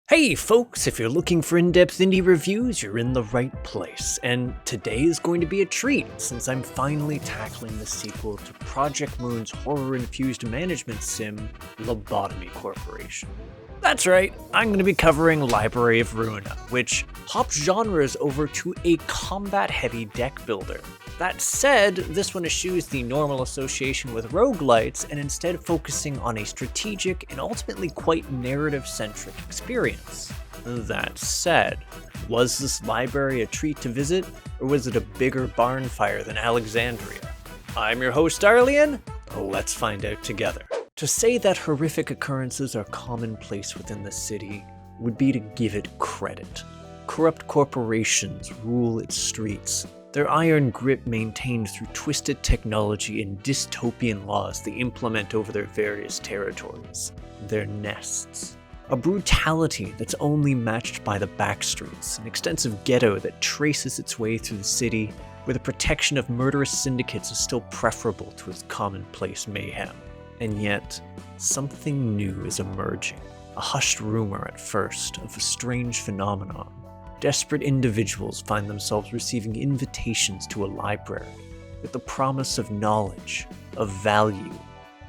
Hey folks, if you're looking for in-depth indie reviews, you're in the right place. And today is going to be a treat, since I'm finally tackling the sequel to Project Moon's horror-infused management sim, Lobotomy Corporation. That's right, I'm going to be covering Library of Ruina, which hops genres over to a combat-heavy deck builder. That said, this one eschews the normal association with roguelites and instead focusing on a strategic and ultimately quite narrative-centric experience. That said, was this library a treat to visit, or was it a bigger barn fire than Alexandria? I'm your host, Arlian. Let's find out together. To say that horrific occurrences are commonplace within the city would be to give it credit. Corrupt corporations rule its streets, their iron grip maintained through twisted technology and dystopian laws they implement over their various territories, their nests. A brutality that's only matched by the backstreets, an extensive ghetto that traces its way through the city, where the protection of murderous syndicates is still preferable to its commonplace mayhem. And yet, something new is emerging. A hushed rumor at first of a strange phenomenon. Desperate individuals find themselves receiving invitations to a library with the promise of knowledge, of value,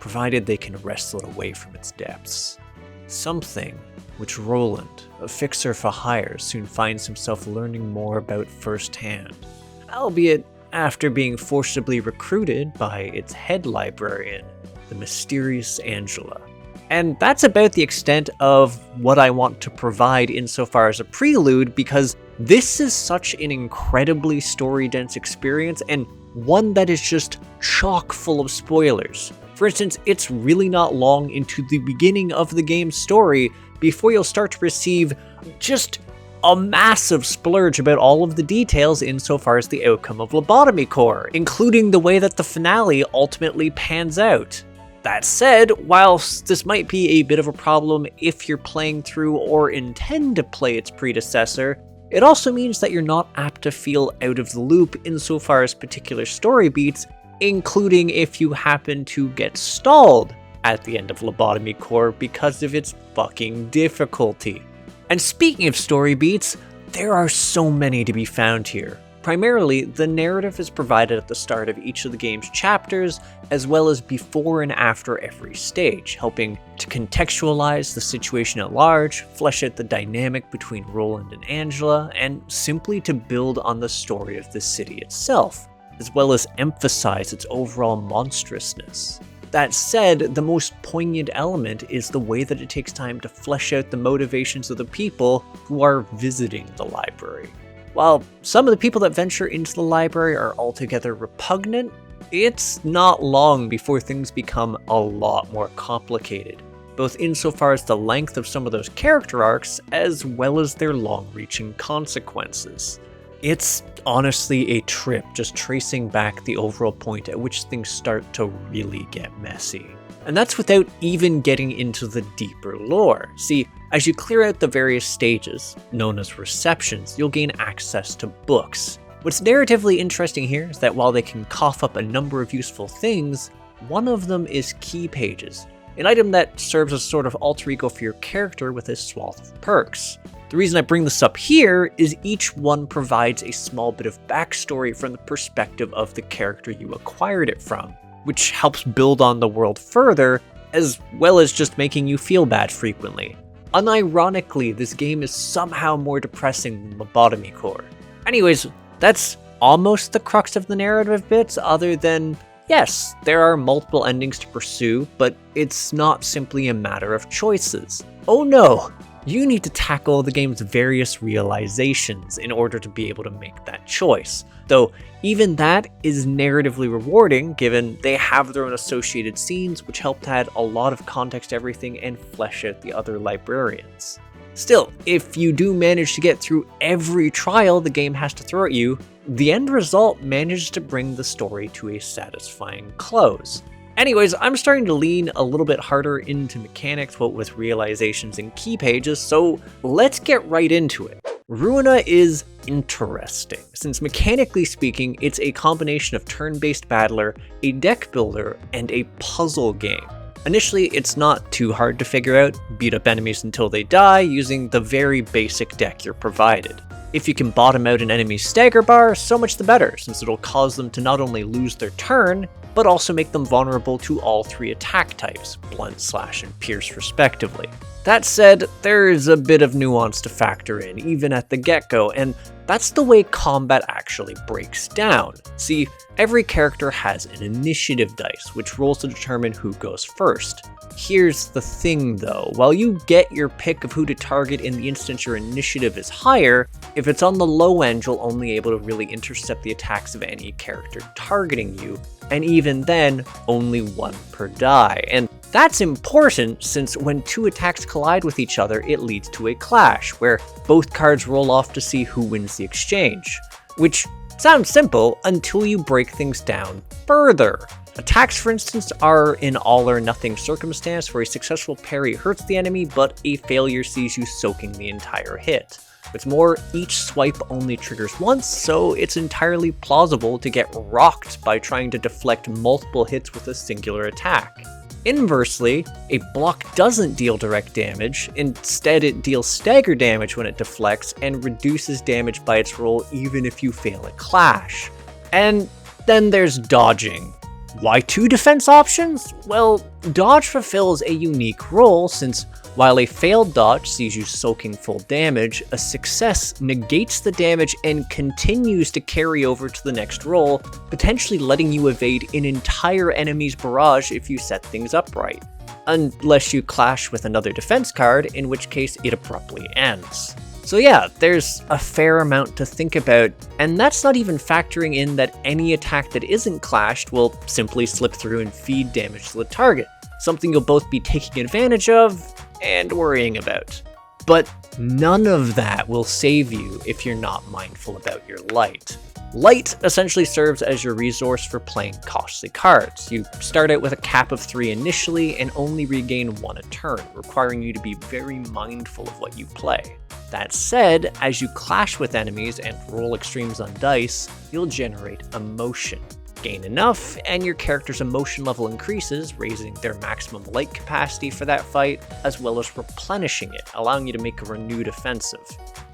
provided they can wrestle it away from its depths. Something which Roland, a fixer for hire, soon finds himself learning more about firsthand, albeit after being forcibly recruited by its head librarian, the mysterious Angela. And that's about the extent of what I want to provide insofar as a prelude, because this is such an incredibly story-dense experience, and one that is just chock full of spoilers. For instance, it's really not long into the beginning of the game's story before you'll start to receive just a massive splurge about all of the details insofar as the outcome of Lobotomy Corps, including the way that the finale ultimately pans out. That said, whilst this might be a bit of a problem if you're playing through or intend to play its predecessor, it also means that you're not apt to feel out of the loop insofar as particular story beats, including if you happen to get stalled at the end of Lobotomy Corps because of its fucking difficulty. And speaking of story beats, there are so many to be found here. Primarily, the narrative is provided at the start of each of the game's chapters, as well as before and after every stage, helping to contextualize the situation at large, flesh out the dynamic between Roland and Angela, and simply to build on the story of the city itself, as well as emphasize its overall monstrousness. That said, the most poignant element is the way that it takes time to flesh out the motivations of the people who are visiting the library. While some of the people that venture into the library are altogether repugnant, it's not long before things become a lot more complicated, both insofar as the length of some of those character arcs, as well as their long-reaching consequences. It's honestly a trip just tracing back the overall point at which things start to really get messy. And that's without even getting into the deeper lore. See, as you clear out the various stages, known as receptions, you'll gain access to books. What's narratively interesting here is that while they can cough up a number of useful things, one of them is key pages, an item that serves as sort of alter ego for your character with a swath of perks. The reason I bring this up here is each one provides a small bit of backstory from the perspective of the character you acquired it from, which helps build on the world further, as well as just making you feel bad frequently. Unironically, this game is somehow more depressing than Lobotomy Corps. Anyways, that's almost the crux of the narrative bits, other than, yes, there are multiple endings to pursue, but it's not simply a matter of choices. Oh no! You need to tackle the game's various realizations in order to be able to make that choice. Though, even that is narratively rewarding, given they have their own associated scenes, which help to add a lot of context to everything and flesh out the other librarians. Still, if you do manage to get through every trial the game has to throw at you, the end result manages to bring the story to a satisfying close. Anyways, I'm starting to lean a little bit harder into mechanics, what with realizations and key pages, so let's get right into it. Ruina is interesting, since mechanically speaking, it's a combination of turn-based battler, a deck builder, and a puzzle game. Initially, it's not too hard to figure out. Beat up enemies until they die using the very basic deck you're provided. If you can bottom out an enemy's stagger bar, so much the better, since it'll cause them to not only lose their turn, but also make them vulnerable to all 3 attack types, blunt, slash, and pierce respectively. That said, there is a bit of nuance to factor in, even at the get-go, and that's the way combat actually breaks down. See, every character has an initiative dice, which rolls to determine who goes first. Here's the thing though, while you get your pick of who to target in the instance your initiative is higher, if it's on the low end you'll only able to really intercept the attacks of any character targeting you, and even then, only 1 per die. And that's important since when 2 attacks collide with each other, it leads to a clash, where both cards roll off to see who wins the exchange. Which sounds simple until you break things down further. Attacks, for instance, are an all or nothing circumstance where a successful parry hurts the enemy, but a failure sees you soaking the entire hit. What's more, each swipe only triggers once, so it's entirely plausible to get rocked by trying to deflect multiple hits with a singular attack. Inversely, a block doesn't deal direct damage, instead it deals stagger damage when it deflects and reduces damage by its roll even if you fail a clash. And then there's dodging. Why 2 defense options? Well, dodge fulfills a unique role since while a failed dodge sees you soaking full damage, a success negates the damage and continues to carry over to the next roll, potentially letting you evade an entire enemy's barrage if you set things up right. Unless you clash with another defense card, in which case it abruptly ends. So yeah, there's a fair amount to think about, and that's not even factoring in that any attack that isn't clashed will simply slip through and feed damage to the target, something you'll both be taking advantage of and worrying about. But none of that will save you if you're not mindful about your light. Light essentially serves as your resource for playing costly cards. You start out with a cap of 3 initially and only regain 1 a turn, requiring you to be very mindful of what you play. That said, as you clash with enemies and roll extremes on dice, you'll generate emotion. Gain enough, and your character's emotion level increases, raising their maximum light capacity for that fight, as well as replenishing it, allowing you to make a renewed offensive.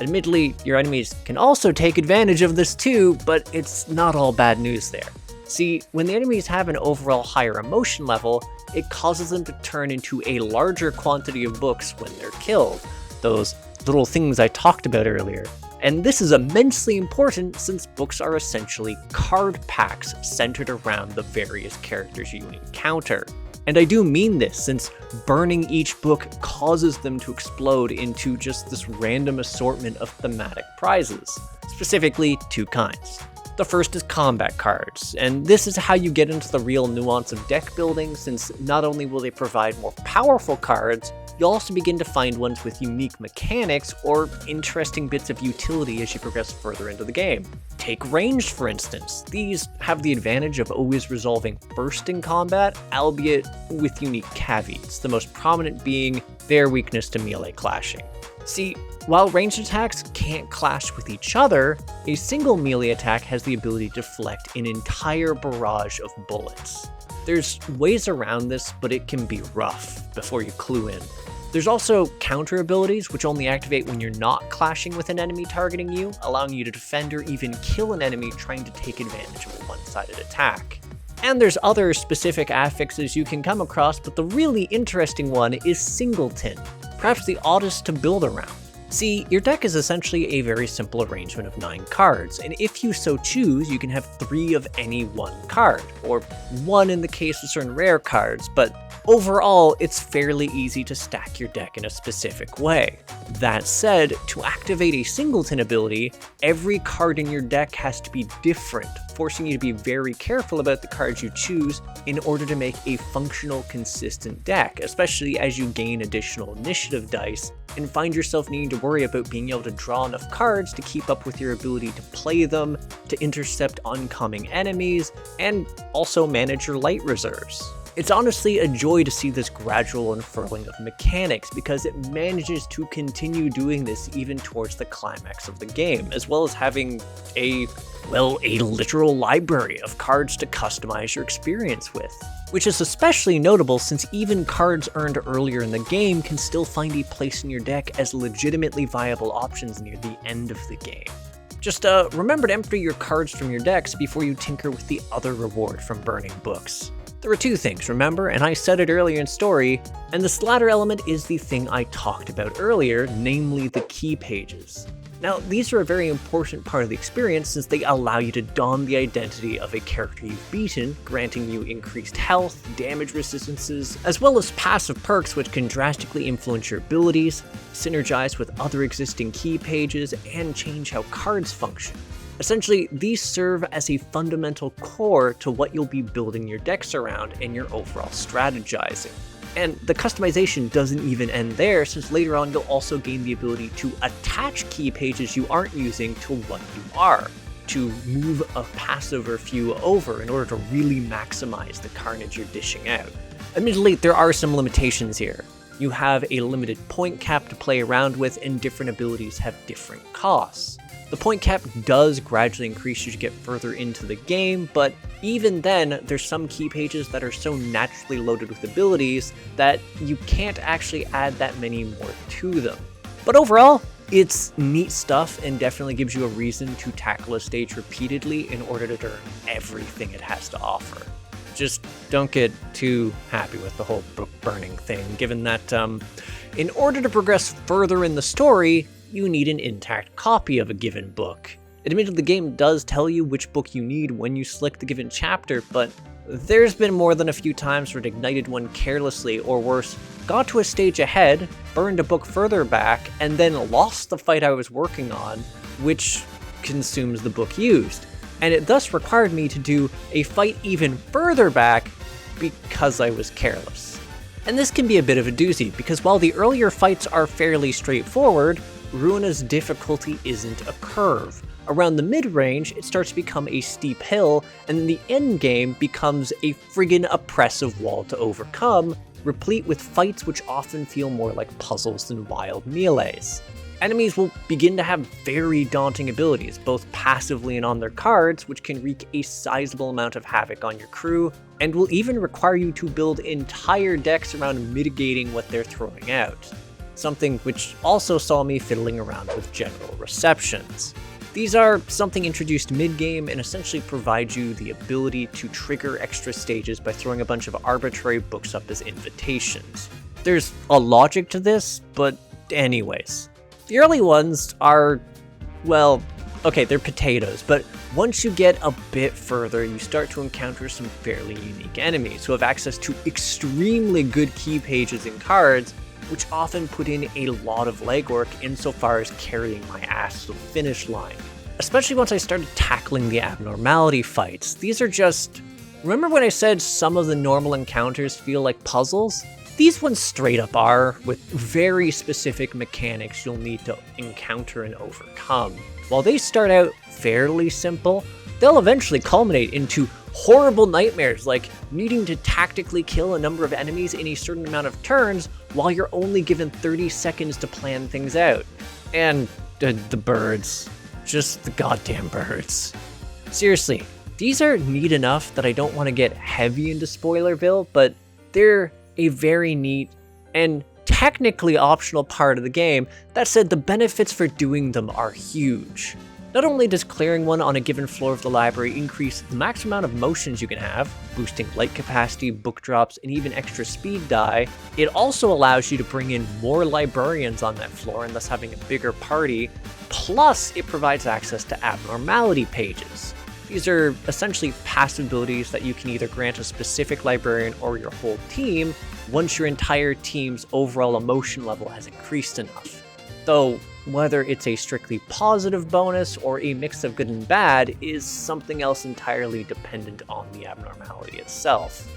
Admittedly, your enemies can also take advantage of this too, but it's not all bad news there. See, when the enemies have an overall higher emotion level, it causes them to turn into a larger quantity of books when they're killed, those little things I talked about earlier. And this is immensely important since books are essentially card packs centered around the various characters you encounter. And I do mean this since burning each book causes them to explode into just this random assortment of thematic prizes, specifically 2 kinds. The first is combat cards, and this is how you get into the real nuance of deck building since not only will they provide more powerful cards, you'll also begin to find ones with unique mechanics or interesting bits of utility as you progress further into the game. Take ranged, for instance. These have the advantage of always resolving first in combat, albeit with unique caveats, the most prominent being their weakness to melee clashing. See, while ranged attacks can't clash with each other, a single melee attack has the ability to deflect an entire barrage of bullets. There's ways around this, but it can be rough before you clue in. There's also counter abilities, which only activate when you're not clashing with an enemy targeting you, allowing you to defend or even kill an enemy trying to take advantage of a one-sided attack. And there's other specific affixes you can come across, but the really interesting one is Singleton, perhaps the oddest to build around. See, your deck is essentially a very simple arrangement of 9 cards, and if you so choose, you can have 3 of any one card, or 1 in the case of certain rare cards, but overall, it's fairly easy to stack your deck in a specific way. That said, to activate a Singleton ability, every card in your deck has to be different, forcing you to be very careful about the cards you choose in order to make a functional, consistent deck, especially as you gain additional initiative dice and find yourself needing to worry about being able to draw enough cards to keep up with your ability to play them, to intercept oncoming enemies, and also manage your light reserves. It's honestly a joy to see this gradual unfurling of mechanics, because it manages to continue doing this even towards the climax of the game, as well as having a literal library of cards to customize your experience with. Which is especially notable since even cards earned earlier in the game can still find a place in your deck as legitimately viable options near the end of the game. Just remember to empty your cards from your decks before you tinker with the other reward from burning books. There were two things, remember, and I said it earlier in story, and this latter element is the thing I talked about earlier, namely the key pages. Now, these are a very important part of the experience since they allow you to don the identity of a character you've beaten, granting you increased health, damage resistances, as well as passive perks which can drastically influence your abilities, synergize with other existing key pages, and change how cards function. Essentially, these serve as a fundamental core to what you'll be building your decks around and your overall strategizing. And the customization doesn't even end there, since later on you'll also gain the ability to attach key pages you aren't using to what you are, to move a passive or few over in order to really maximize the carnage you're dishing out. Admittedly, there are some limitations here. You have a limited point cap to play around with, and different abilities have different costs. The point cap does gradually increase as you get further into the game, but even then, there's some key pages that are so naturally loaded with abilities that you can't actually add that many more to them. But overall, it's neat stuff and definitely gives you a reason to tackle a stage repeatedly in order to learn everything it has to offer. Just don't get too happy with the whole book burning thing, given that in order to progress further in the story, you need an intact copy of a given book. Admittedly, the game does tell you which book you need when you select the given chapter, but there's been more than a few times where it ignited one carelessly, or worse, got to a stage ahead, burned a book further back, and then lost the fight I was working on, which consumes the book used. And it thus required me to do a fight even further back because I was careless. And this can be a bit of a doozy, because while the earlier fights are fairly straightforward, Ruina's difficulty isn't a curve. Around the mid-range, it starts to become a steep hill, and the end game becomes a friggin' oppressive wall to overcome, replete with fights which often feel more like puzzles than wild melees. Enemies will begin to have very daunting abilities, both passively and on their cards, which can wreak a sizable amount of havoc on your crew, and will even require you to build entire decks around mitigating what they're throwing out. Something which also saw me fiddling around with general receptions. These are something introduced mid-game and essentially provide you the ability to trigger extra stages by throwing a bunch of arbitrary books up as invitations. There's a logic to this, but anyways. The early ones are, well, okay, they're potatoes, but once you get a bit further, you start to encounter some fairly unique enemies who have access to extremely good key pages and cards, which often put in a lot of legwork insofar as carrying my ass to the finish line. Especially once I started tackling the abnormality fights. These are just... Remember when I said some of the normal encounters feel like puzzles? These ones straight up are, with very specific mechanics you'll need to encounter and overcome. While they start out fairly simple, they'll eventually culminate into horrible nightmares like needing to tactically kill a number of enemies in a certain amount of turns while you're only given 30 seconds to plan things out. And the birds. Just the goddamn birds. Seriously, these are neat enough that I don't want to get heavy into Spoilerville, but they're a very neat and technically optional part of the game. That said, the benefits for doing them are huge. Not only does clearing one on a given floor of the library increase the max amount of motions you can have, boosting light capacity, book drops, and even extra speed die, it also allows you to bring in more librarians on that floor and thus having a bigger party, plus it provides access to abnormality pages. These are essentially passive abilities that you can either grant a specific librarian or your whole team once your entire team's overall emotion level has increased enough. Though, whether it's a strictly positive bonus or a mix of good and bad is something else entirely dependent on the abnormality itself.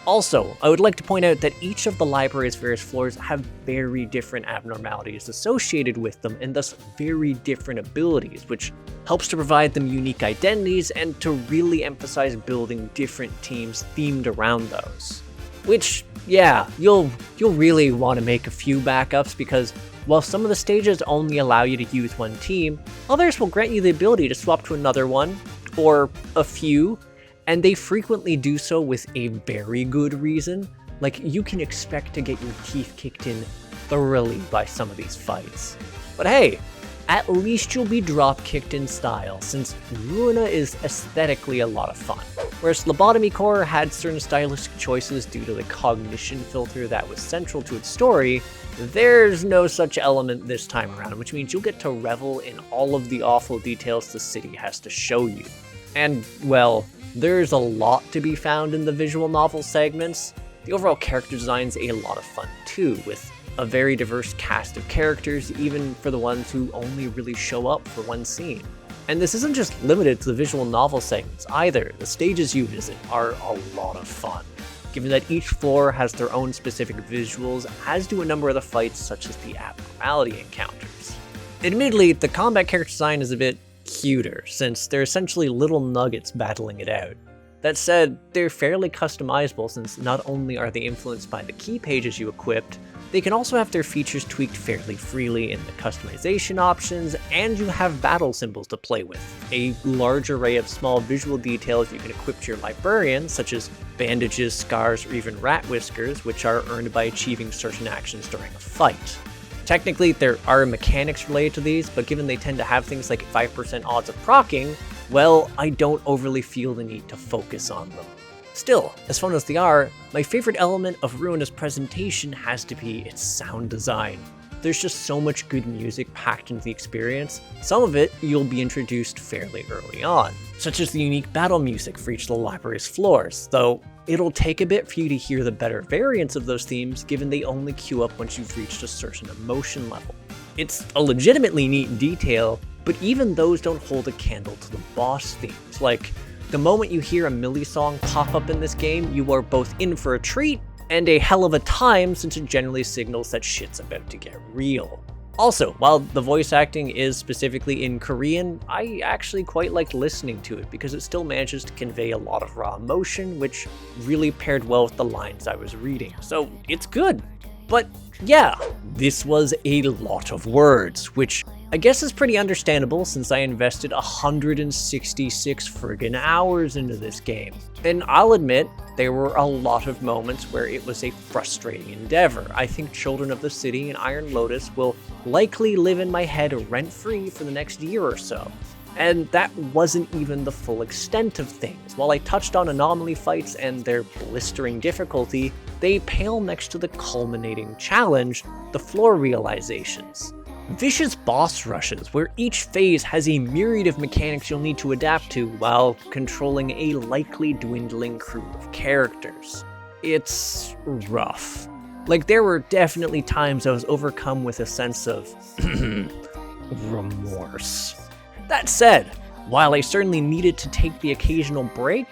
Also, I would like to point out that each of the library's various floors have very different abnormalities associated with them and thus very different abilities, which helps to provide them unique identities and to really emphasize building different teams themed around those. Which, yeah, you'll really want to make a few backups because while some of the stages only allow you to use one team, others will grant you the ability to swap to another one, or a few, and they frequently do so with a very good reason. Like, you can expect to get your teeth kicked in thoroughly by some of these fights. But hey, at least you'll be drop-kicked in style, since Ruina is aesthetically a lot of fun. Whereas Lobotomy Core had certain stylistic choices due to the cognition filter that was central to its story, there's no such element this time around, which means you'll get to revel in all of the awful details the city has to show you. And, well, there's a lot to be found in the visual novel segments. The overall character design's a lot of fun too, with a very diverse cast of characters, even for the ones who only really show up for one scene. And this isn't just limited to the visual novel segments either. The stages you visit are a lot of fun, given that each floor has their own specific visuals, as do a number of the fights such as the abnormality encounters. Admittedly, the combat character design is a bit cuter, since they're essentially little nuggets battling it out. That said, they're fairly customizable since not only are they influenced by the key pages you equipped, they can also have their features tweaked fairly freely in the customization options, and you have battle symbols to play with, a large array of small visual details you can equip to your librarian, such as bandages, scars, or even rat whiskers, which are earned by achieving certain actions during a fight. Technically, there are mechanics related to these, but given they tend to have things like 5% odds of proccing, well, I don't overly feel the need to focus on them. Still, as fun as they are, my favorite element of Ruina's presentation has to be its sound design. There's just so much good music packed into the experience. Some of it you'll be introduced fairly early on, such as the unique battle music for each of the library's floors, though it'll take a bit for you to hear the better variants of those themes given they only queue up once you've reached a certain emotion level. It's a legitimately neat detail, but even those don't hold a candle to the boss themes. Like, the moment you hear a Millie song pop up in this game, you are both in for a treat and a hell of a time, since it generally signals that shit's about to get real. Also, while the voice acting is specifically in Korean, I actually quite liked listening to it because it still manages to convey a lot of raw emotion, which really paired well with the lines I was reading, so it's good. But yeah, this was a lot of words, which I guess is pretty understandable since I invested 166 friggin' hours into this game. And I'll admit, there were a lot of moments where it was a frustrating endeavor. I think Children of the City and Iron Lotus will likely live in my head rent-free for the next year or so. And that wasn't even the full extent of things. While I touched on anomaly fights and their blistering difficulty, they pale next to the culminating challenge, the floor realizations. Vicious boss rushes, where each phase has a myriad of mechanics you'll need to adapt to while controlling a likely dwindling crew of characters. It's rough. Like, there were definitely times I was overcome with a sense of remorse. That said, while I certainly needed to take the occasional break,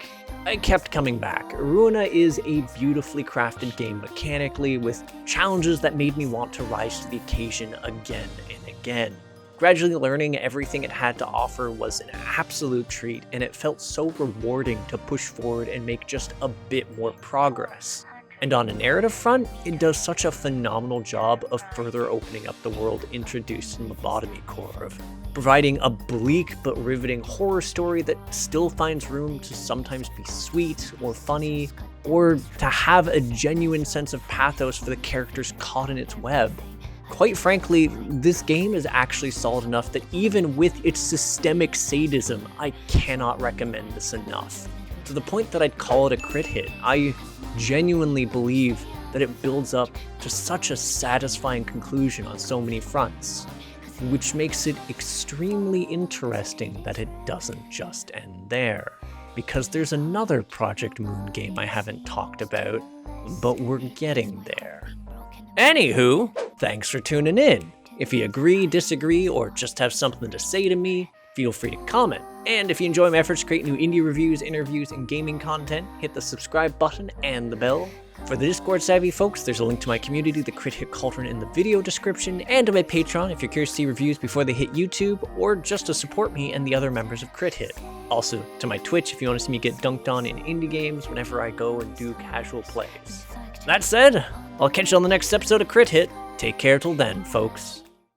I kept coming back. Ruina is a beautifully crafted game mechanically, with challenges that made me want to rise to the occasion again and again. Gradually learning everything it had to offer was an absolute treat, and it felt so rewarding to push forward and make just a bit more progress. And on a narrative front, it does such a phenomenal job of further opening up the world introduced in Lobotomy Core, of providing a bleak but riveting horror story that still finds room to sometimes be sweet or funny, or to have a genuine sense of pathos for the characters caught in its web. Quite frankly, this game is actually solid enough that even with its systemic sadism, I cannot recommend this enough. To the point that I'd call it a crit hit. I genuinely believe that it builds up to such a satisfying conclusion on so many fronts, which makes it extremely interesting that it doesn't just end there. Because there's another Project Moon game I haven't talked about, but we're getting there. Anywho, thanks for tuning in. If you agree, disagree, or just have something to say to me, feel free to comment. And if you enjoy my efforts to create new indie reviews, interviews, and gaming content, hit the subscribe button and the bell. For the Discord savvy folks, there's a link to my community, the Crit Hit Cauldron, in the video description, and to my Patreon if you're curious to see reviews before they hit YouTube, or just to support me and the other members of Crit Hit. Also, to my Twitch if you want to see me get dunked on in indie games whenever I go and do casual plays. That said, I'll catch you on the next episode of Crit Hit. Take care till then, folks.